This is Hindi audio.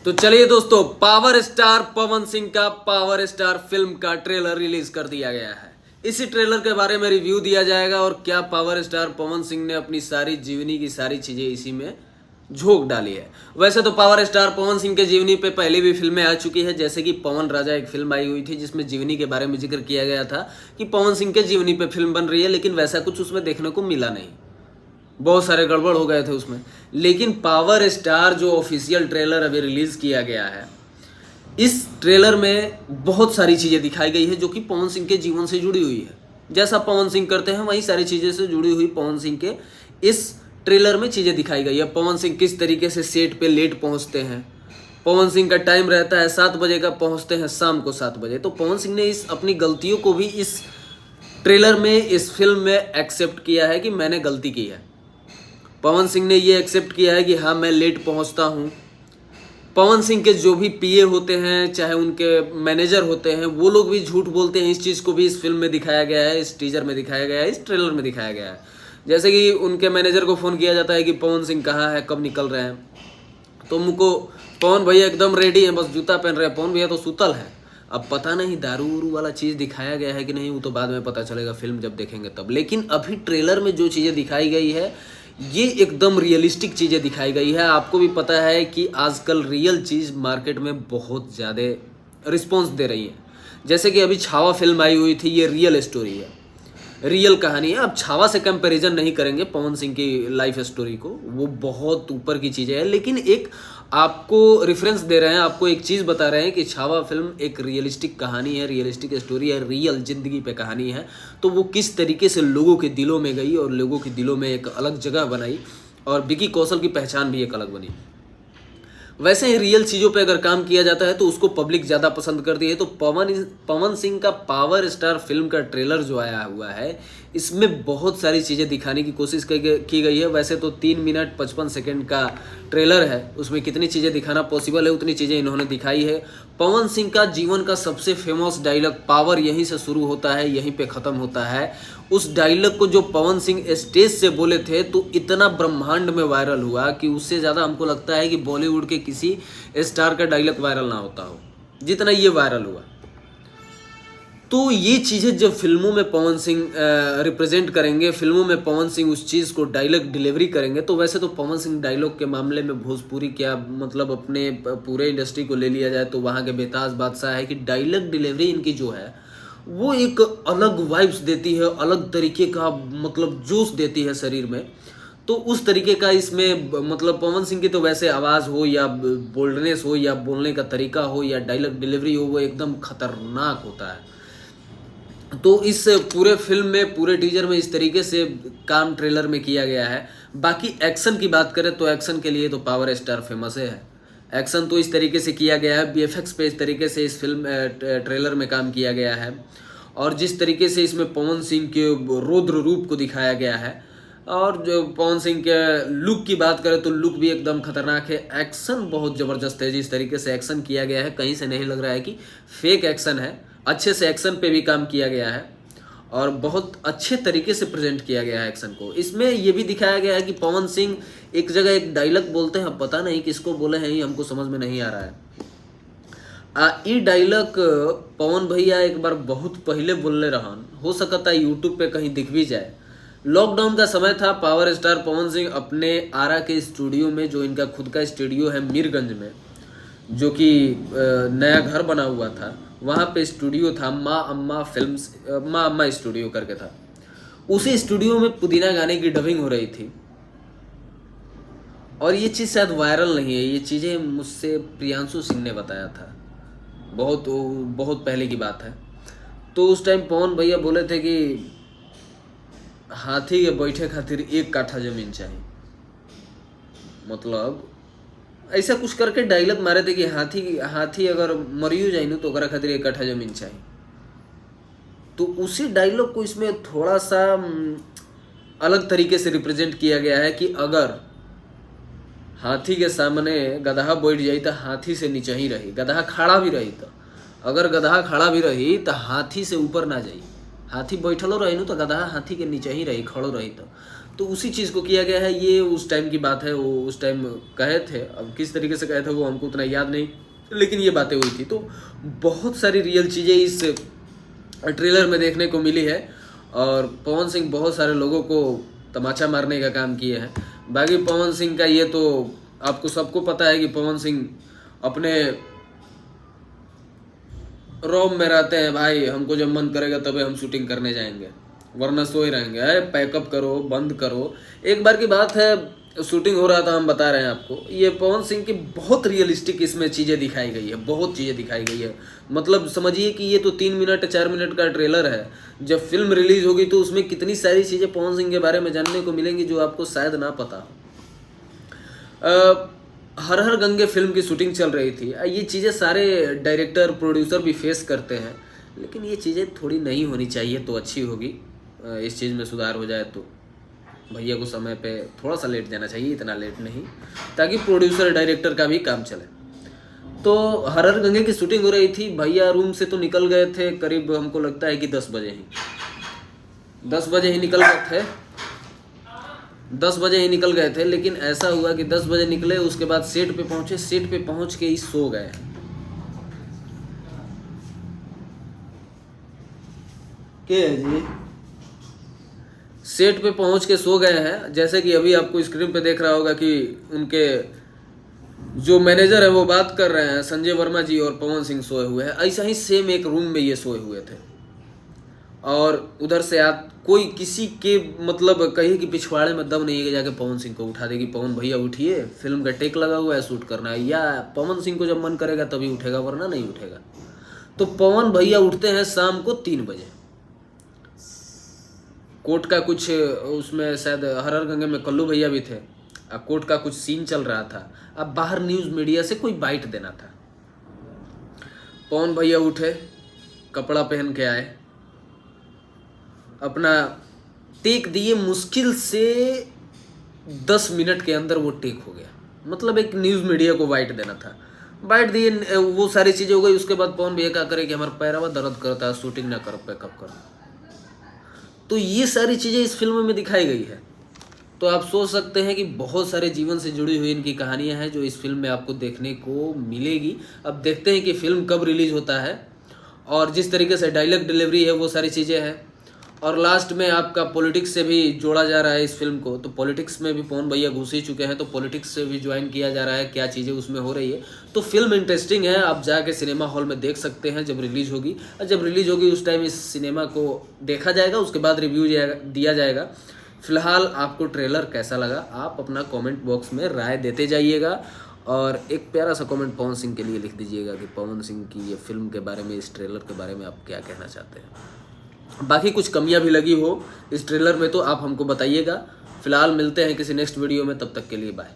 तो चलिए दोस्तों, पावर स्टार पवन सिंह का पावर स्टार फिल्म का ट्रेलर रिलीज कर दिया गया है। इसी ट्रेलर के बारे में रिव्यू दिया जाएगा और क्या पावर स्टार पवन सिंह ने अपनी सारी जीवनी की सारी चीजें इसी में झोंक डाली है। वैसे तो पावर स्टार पवन सिंह के जीवनी पे पहले भी फिल्में आ चुकी है, जैसे कि पवन राजा एक फिल्म आई हुई थी जिसमें जीवनी के बारे में जिक्र किया गया था कि पवन सिंह के जीवनी पे फिल्म बन रही है, लेकिन वैसा कुछ उसमें देखने को मिला नहीं। बहुत सारे गड़बड़ हो गए थे उसमें। लेकिन पावर स्टार जो ऑफिशियल ट्रेलर अभी रिलीज किया गया है, इस ट्रेलर में बहुत सारी चीज़ें दिखाई गई है जो कि पवन सिंह के जीवन से जुड़ी हुई है। जैसा पवन सिंह करते हैं वही सारी चीज़ें से जुड़ी हुई पवन सिंह के इस ट्रेलर में चीज़ें दिखाई गई है। पवन सिंह किस तरीके से सेट पे लेट पहुंचते हैं। पवन सिंह का टाइम रहता है 7 बजे का, पहुंचते हैं शाम को 7 बजे। तो पवन सिंह ने इस अपनी गलतियों को भी इस ट्रेलर में, इस फिल्म में एक्सेप्ट किया है कि मैंने गलती की है। पवन सिंह ने ये एक्सेप्ट किया है कि हाँ, मैं लेट पहुंचता हूँ। पवन सिंह के जो भी पीए होते हैं, चाहे उनके मैनेजर होते हैं, वो लोग भी झूठ बोलते हैं। इस चीज़ को भी इस फिल्म में दिखाया गया है, इस टीजर में दिखाया गया है, इस ट्रेलर में दिखाया गया है। जैसे कि उनके मैनेजर को फ़ोन किया जाता है कि पवन सिंह कहाँ है, कब निकल रहे हैं, तो उनको पवन भैया एकदम रेडी हैं, बस जूता पहन रहे हैं, पवन भैया तो सुतल है। अब पता नहीं दारू उरू वाला चीज़ दिखाया गया है कि नहीं, वो तो बाद में पता चलेगा, फिल्म जब देखेंगे तब। लेकिन अभी ट्रेलर में जो चीज़ें दिखाई गई है, ये एकदम रियलिस्टिक चीज़ें दिखाई गई है। आपको भी पता है कि आजकल रियल चीज़ मार्केट में बहुत ज़्यादा रिस्पॉन्स दे रही है। जैसे कि अभी छावा फिल्म आई हुई थी, ये रियल स्टोरी है, रियल कहानी है। अब छावा से कंपैरिजन नहीं करेंगे पवन सिंह की लाइफ स्टोरी को, वो बहुत ऊपर की चीज़ें हैं। लेकिन एक आपको रेफरेंस दे रहे हैं, आपको एक चीज़ बता रहे हैं कि छावा फिल्म एक रियलिस्टिक कहानी है, रियलिस्टिक स्टोरी है, रियल ज़िंदगी पे कहानी है। तो वो किस तरीके से लोगों के दिलों में गई और लोगों के दिलों में एक अलग जगह बनाई, और विकी कौशल की पहचान भी एक अलग बनी। वैसे ही रियल चीज़ों पे अगर काम किया जाता है तो उसको पब्लिक ज़्यादा पसंद करती है। तो पवन सिंह का पावर स्टार फिल्म का ट्रेलर जो आया हुआ है, इसमें बहुत सारी चीज़ें दिखाने की कोशिश की गई है। वैसे तो 3 मिनट 55 सेकंड का ट्रेलर है, उसमें कितनी चीज़ें दिखाना पॉसिबल है उतनी चीज़ें इन्होंने दिखाई है। पवन सिंह का जीवन का सबसे फेमस डायलॉग पावर यहीं से शुरू होता है, यहीं पे ख़त्म होता है। उस डायलॉग को जो पवन सिंह स्टेज से बोले थे तो इतना ब्रह्मांड में वायरल हुआ कि उससे ज़्यादा हमको लगता है कि बॉलीवुड के किसी स्टार का डायलॉग वायरल ना होता हो जितना ये वायरल हुआ। तो ये चीज़ें जब फिल्मों में पवन सिंह रिप्रेजेंट करेंगे, फिल्मों में पवन सिंह उस चीज़ को डायलॉग डिलीवरी करेंगे, तो वैसे तो पवन सिंह डायलॉग के मामले में भोजपुरी क्या मतलब अपने पूरे इंडस्ट्री को ले लिया जाए तो वहाँ के बेताज बादशाह है कि डायलॉग डिलीवरी इनकी जो है वो एक अलग वाइब्स देती है, अलग तरीके का मतलब जोश देती है शरीर में। तो उस तरीके का इसमें मतलब पवन सिंह की तो वैसे आवाज़ हो या बोल्डनेस हो या बोलने का तरीका हो या डायलॉग डिलीवरी हो, वो एकदम खतरनाक होता है। तो इस पूरे फिल्म में, पूरे टीजर में इस तरीके से काम ट्रेलर में किया गया है। बाकी एक्शन की बात करें तो एक्शन के लिए तो पावर स्टार फेमस है। एक्शन तो इस तरीके से किया गया है, बीएफएक्स पे इस तरीके से इस फिल्म ट्रेलर में काम किया गया है, और जिस तरीके से इसमें पवन सिंह के रौद्र रूप को दिखाया गया है, और जो पवन सिंह के लुक की बात करें तो लुक भी एकदम खतरनाक है। एक्शन बहुत ज़बरदस्त है, जिस तरीके से एक्शन किया गया है कहीं से नहीं लग रहा है कि फेक एक्शन है। अच्छे से एक्शन पे भी काम किया गया है और बहुत अच्छे तरीके से प्रेजेंट किया गया है एक्शन को। इसमें ये भी दिखाया गया है कि पवन सिंह एक जगह एक डायलॉग बोलते हैं, पता नहीं किसको बोले हैं, ये हमको समझ में नहीं आ रहा है। ये डायलॉग पवन भैया एक बार बहुत पहले बोलने रहन, हो सकता है यूट्यूब पे कहीं दिख भी जाए। लॉकडाउन का समय था, पावर स्टार पवन सिंह अपने आरा के स्टूडियो में, जो इनका खुद का स्टूडियो है मीरगंज में, जो कि नया घर बना हुआ था, वहाँ पे स्टूडियो था, माँ अम्मा स्टूडियो करके था। उसी स्टूडियो में पुदीना गाने की डबिंग हो रही थी, और ये चीज़ शायद वायरल नहीं है, ये चीज़ें मुझसे प्रियांशु सिंह ने बताया था, बहुत पहले की बात है। तो उस टाइम पवन भैया बोले थे कि हाथी के बैठे खातिर 1 काठा जमीन चाहिए, मतलब ऐसा कुछ करके डायलॉग मारे थे कि हाथी अगर मरियो जाए तो ओकरा खातिर 1 काठा जमीन चाहिए। तो उसी डायलॉग को इसमें थोड़ा सा अलग तरीके से रिप्रेजेंट किया गया है कि अगर हाथी के सामने गदहा बैठ जाई तो हाथी से नीचे ही रही, गदहा खड़ा भी रही तो, अगर गदहा खड़ा भी रही तो हाथी से ऊपर ना जाई, हाथी बैठलो रही तो गदहा हाथी के नीचे ही रही, खड़ो रही तो उसी चीज़ को किया गया है। ये उस टाइम की बात है, वो उस टाइम कहे थे, अब किस तरीके से कहे थे वो हमको उतना याद नहीं, लेकिन ये बातें हुई थी। तो बहुत सारी रियल चीज़ें इस ट्रेलर में देखने को मिली है और पवन सिंह बहुत सारे लोगों को तमाचा मारने का काम किए हैं। बाकी पवन सिंह का ये तो आपको सबको पता है कि पवन सिंह अपने रोम में रहते हैं भाई, हमको जब मन करेगा तभी हम शूटिंग करने जाएंगे, वरना सो ही रहेंगे। अरे पैकअप करो, बंद करो। एक बार की बात है, शूटिंग हो रहा था, हम बता रहे हैं आपको, ये पवन सिंह की बहुत रियलिस्टिक इसमें चीज़ें दिखाई गई है, बहुत चीज़ें दिखाई गई है। मतलब समझिए कि ये तो 3 मिनट 4 मिनट का ट्रेलर है, जब फिल्म रिलीज होगी तो उसमें कितनी सारी चीज़ें पवन सिंह के बारे में जानने को मिलेंगी जो आपको शायद ना पता हो। हर हर गंगे फिल्म की शूटिंग चल रही थी। ये चीज़ें सारे डायरेक्टर प्रोड्यूसर भी फेस करते हैं, लेकिन ये चीज़ें थोड़ी नहीं होनी चाहिए तो अच्छी होगी। इस चीज़ में सुधार हो जाए तो भैया को समय पे थोड़ा सा लेट जाना चाहिए, इतना लेट नहीं, ताकि प्रोड्यूसर डायरेक्टर का भी काम चले। तो हर हर गंगे की शूटिंग हो रही थी, भैया रूम से तो निकल गए थे करीब, हमको लगता है कि 10 बजे ही निकल गए थे, 10 बजे ही निकल गए थे। लेकिन ऐसा हुआ कि 10 बजे निकले, उसके बाद सेट पे पहुंचे, सेट पे पहुंच के ही सो गए। क्या है जी? सेट पे पहुंच के सो गए हैं। जैसे कि अभी आपको स्क्रीन पे देख रहा होगा कि उनके जो मैनेजर है वो बात कर रहे हैं, संजय वर्मा जी और पवन सिंह सोए हुए हैं। ऐसा ही सेम एक रूम में ये सोए हुए थे और उधर से कोई किसी के मतलब कहे कि पिछवाड़े में दम नहीं है कि जाके पवन सिंह को उठा देगी, पवन भैया उठिए, फिल्म का टेक लगा हुआ है, शूट करना है। या पवन सिंह को जब मन करेगा तभी उठेगा, वरना नहीं उठेगा। तो पवन भैया उठते हैं शाम को 3 बजे। कोर्ट का कुछ उसमें शायद हर हर गंगे में कल्लू भैया भी थे, कोर्ट का कुछ सीन चल रहा था। अब बाहर न्यूज़ मीडिया से कोई बाइट देना था। पवन भैया उठे, कपड़ा पहन के आए, अपना टेक दिए, मुश्किल से 10 मिनट के अंदर वो टेक हो गया। मतलब एक न्यूज़ मीडिया को बाइट देना था, बाइट दिए, वो सारी चीज़ें हो गई। उसके बाद पवन भैया क्या करे कि हमारा पैरवा दर्द करता है, शूटिंग ना करो, पैकअप करो। तो ये सारी चीज़ें इस फिल्म में दिखाई गई है। तो आप सोच सकते हैं कि बहुत सारे जीवन से जुड़ी हुई इनकी कहानियां हैं जो इस फिल्म में आपको देखने को मिलेगी। अब देखते हैं कि फिल्म कब रिलीज होता है और जिस तरीके से डायलॉग डिलीवरी है वो सारी चीज़ें हैं। और लास्ट में आपका पॉलिटिक्स से भी जोड़ा जा रहा है इस फिल्म को। तो पॉलिटिक्स में भी पवन भैया घुस ही चुके हैं, तो पॉलिटिक्स से भी ज्वाइन किया जा रहा है, क्या चीज़ें उसमें हो रही है। तो फिल्म इंटरेस्टिंग है, आप जाके सिनेमा हॉल में देख सकते हैं जब रिलीज होगी। और जब रिलीज होगी उस टाइम इस सिनेमा को देखा जाएगा, उसके बाद रिव्यू दिया जाएगा। फिलहाल आपको ट्रेलर कैसा लगा, आप अपना कमेंट बॉक्स में राय देते जाइएगा और एक प्यारा सा कमेंट पवन सिंह के लिए लिख दीजिएगा कि पवन सिंह की ये फिल्म के बारे में, इस ट्रेलर के बारे में आप क्या कहना चाहते हैं। बाकी कुछ कमियां भी लगी हो इस ट्रेलर में तो आप हमको बताइएगा। फिलहाल मिलते हैं किसी नेक्स्ट वीडियो में, तब तक के लिए बाय।